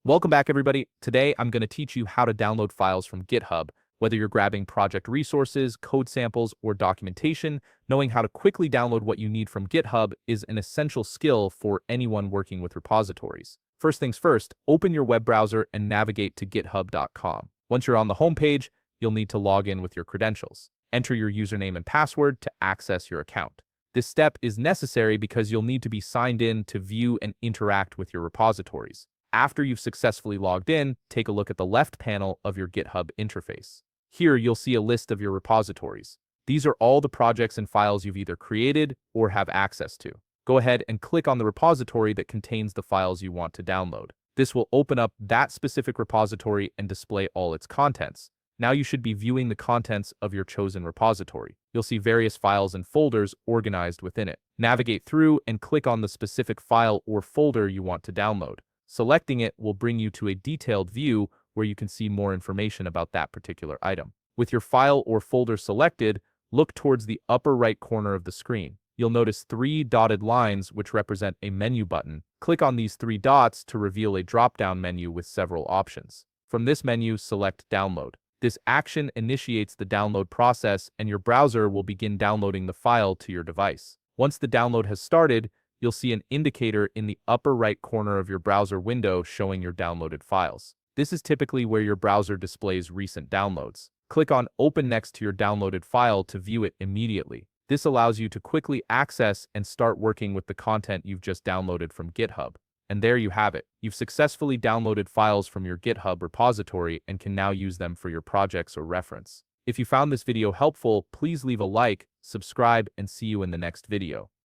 Welcome back, everybody. Today, I'm going to teach you how to download files from GitHub. Whether you're grabbing project resources, code samples, or documentation, knowing how to quickly download what you need from GitHub is an essential skill for anyone working with repositories. First things first, open your web browser and navigate to github.com. Once you're on the homepage, you'll need to log in with your credentials. Enter your username and password to access your account. This step is necessary because you'll need to be signed in to view and interact with your repositories. After you've successfully logged in, take a look at the left panel of your GitHub interface. Here, you'll see a list of your repositories. These are all the projects and files you've either created or have access to. Go ahead and click on the repository that contains the files you want to download. This will open up that specific repository and display all its contents. Now you should be viewing the contents of your chosen repository. You'll see various files and folders organized within it. Navigate through and click on the specific file or folder you want to download. Selecting it will bring you to a detailed view where you can see more information about that particular item. With your file or folder selected, look towards the upper right corner of the screen. You'll notice three dotted lines which represent a menu button. Click on these three dots to reveal a drop-down menu with several options. From this menu, select Download. This action initiates the download process and your browser will begin downloading the file to your device. Once the download has started, you'll see an indicator in the upper right corner of your browser window showing your downloaded files. This is typically where your browser displays recent downloads. Click on Open next to your downloaded file to view it immediately. This allows you to quickly access and start working with the content you've just downloaded from GitHub. And there you have it. You've successfully downloaded files from your GitHub repository and can now use them for your projects or reference. If you found this video helpful, please leave a like, subscribe, and see you in the next video.